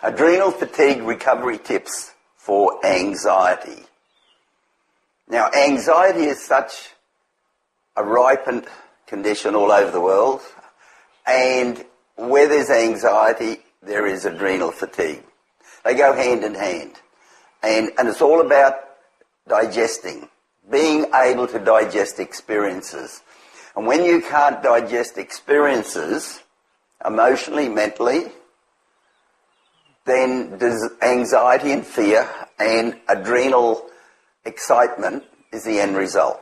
Adrenal fatigue recovery tips for anxiety. Now, anxiety is such a ripened condition all over the world, and where there's anxiety, there is adrenal fatigue. They go hand in hand. And it's all about digesting, being able to digest experiences. And when you can't digest experiences, emotionally, mentally, then there's anxiety and fear, and adrenal excitement is the end result.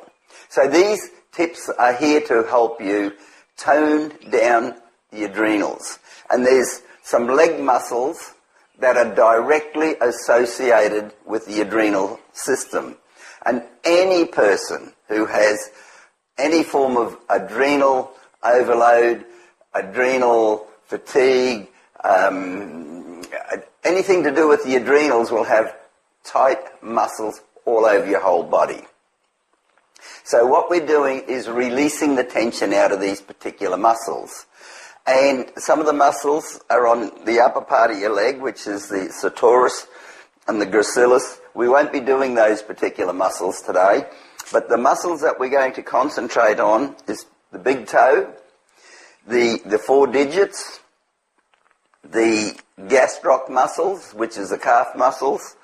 So these tips are here to help you tone down the adrenals. And there's some leg muscles that are directly associated with the adrenal system. And any person who has any form of adrenal overload, adrenal fatigue, anything to do with the adrenals will have tight muscles all over your whole body. So what we're doing is releasing the tension out of these particular muscles. And some of the muscles are on the upper part of your leg, which is the sartorius and the gracilis. We won't be doing those particular muscles today, but the muscles that we're going to concentrate on is the big toe, the 4 digits, the gastroc muscles, which is the calf muscles,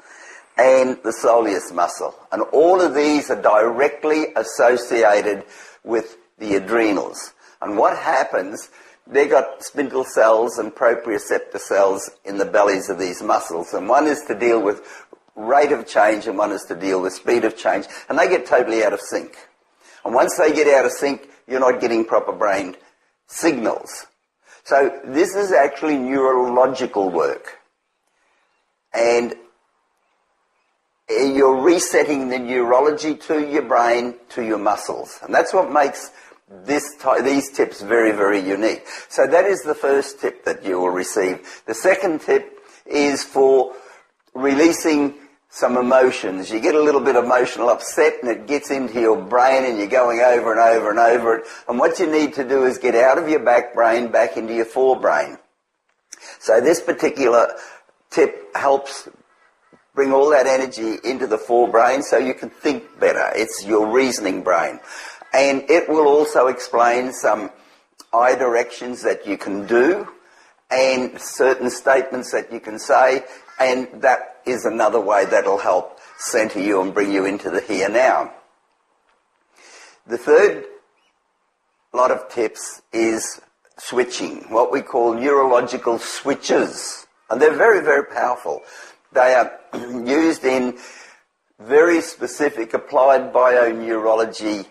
and the soleus muscle. And all of these are directly associated with the adrenals. And what happens, they've got spindle cells and proprioceptor cells in the bellies of these muscles. And one is to deal with rate of change and one is to deal with speed of change. And they get totally out of sync. And once they get out of sync, you're not getting proper brain signals. So this is actually neurological work. And you're resetting the neurology to your brain, to your muscles. And that's what makes these tips very, very unique. So that is the first tip that you will receive. The second tip is for releasing some emotions. You get a little bit emotional upset and it gets into your brain and you're going over and over and over it. And what you need to do is get out of your back brain back into your forebrain. So this particular tip helps bring all that energy into the forebrain so you can think better. It's your reasoning brain. And it will also explain some eye directions that you can do and certain statements that you can say, and that is another way that'll help center you and bring you into the here now. The third lot of tips is switching, what we call neurological switches. And they're very, very powerful. They are used in very specific applied bioneurology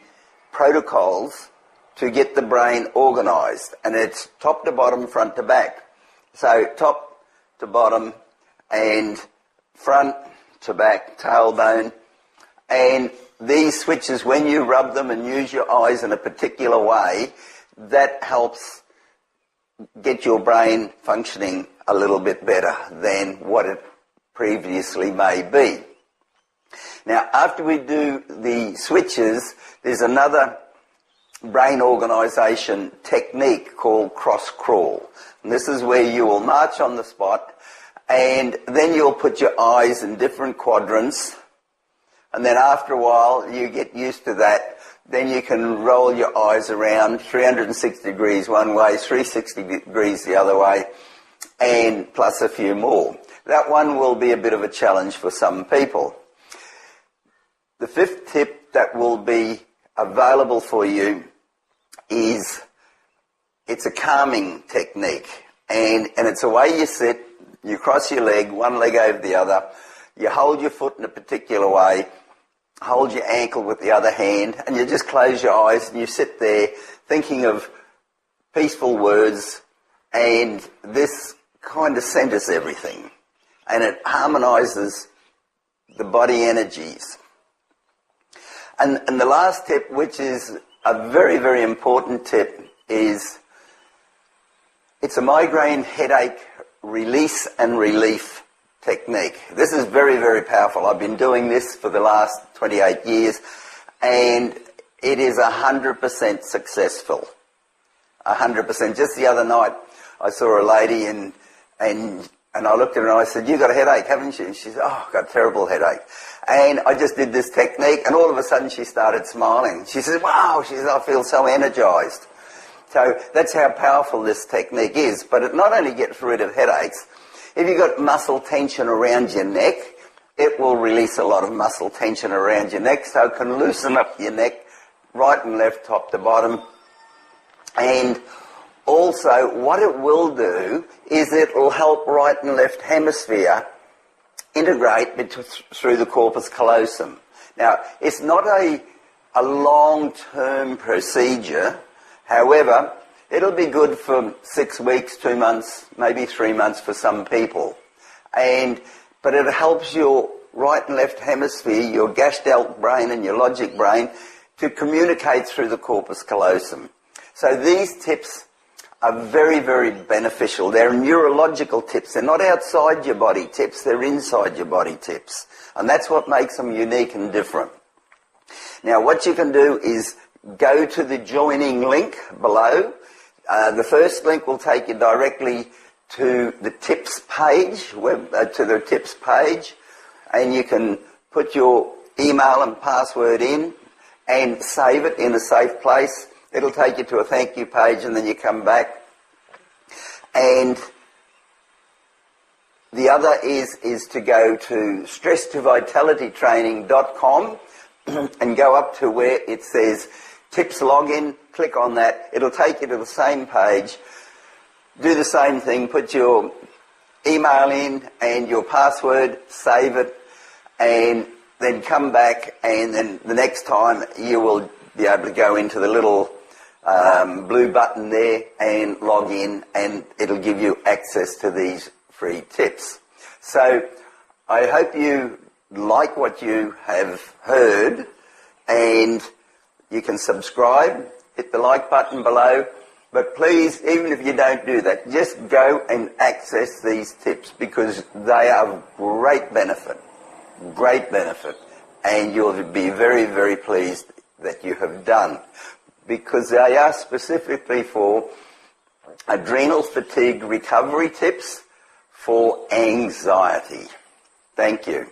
protocols to get the brain organized. And it's top to bottom, front to back. So top to bottom and front to back, tailbone. And these switches, when you rub them and use your eyes in a particular way, that helps get your brain functioning a little bit better than what it previously may be. Now, after we do the switches, there's another brain organization technique called cross crawl. And this is where you will march on the spot and then you'll put your eyes in different quadrants, and then after a while you get used to that. Then you can roll your eyes around 360 degrees one way, 360 degrees the other way, and plus a few more. That one will be a bit of a challenge for some people. The fifth tip that will be available for you is, it's a calming technique. And it's a way you sit, you cross your leg, one leg over the other, you hold your foot in a particular way, hold your ankle with the other hand, and you just close your eyes and you sit there thinking of peaceful words, and this kind of centers everything. And it harmonizes the body energies. And the last tip, which is a very, very important tip, is it's a migraine headache release and relief technique. This is very, very powerful. I've been doing this for the last 28 years, and it is 100% successful. 100%. Just the other night, I saw a lady and And I looked at her and I said, "You got a headache, haven't you?" And she said, "Oh, I've got a terrible headache." And I just did this technique, and all of a sudden she started smiling. She said, "Wow," she said, "I feel so energized." So that's how powerful this technique is. But it not only gets rid of headaches, if you've got muscle tension around your neck, it will release a lot of muscle tension around your neck, so it can loosen up your neck, right and left, top to bottom. And also, what it will do is it will help right and left hemisphere integrate through the corpus callosum. Now, it's not a long-term procedure. However, it'll be good for 6 weeks, 2 months, maybe 3 months for some people. But it helps your right and left hemisphere, your gestalt brain and your logic brain, to communicate through the corpus callosum. So these tips are very, very beneficial. They're neurological tips. They're not outside your body tips, they're inside your body tips. And that's what makes them unique and different. Now, what you can do is go to the joining link below. The first link will take you directly to the tips page, and you can put your email and password in and save it in a safe place. It'll take you to a thank you page, and then you come back. And the other is to go to stresstoVitalityTraining.com and go up to where it says Tips Login. Click on that. It'll take you to the same page. Do the same thing. Put your email in and your password. Save it. And then come back. And then the next time you will be able to go into the little blue button there and log in, and it'll give you access to these free tips. So I hope you like what you have heard, and you can subscribe, hit the like button below, but please, even if you don't do that, just go and access these tips, because they are of great benefit, and you'll be very, very pleased that you have done, because they are specifically for adrenal fatigue recovery tips for anxiety. Thank you.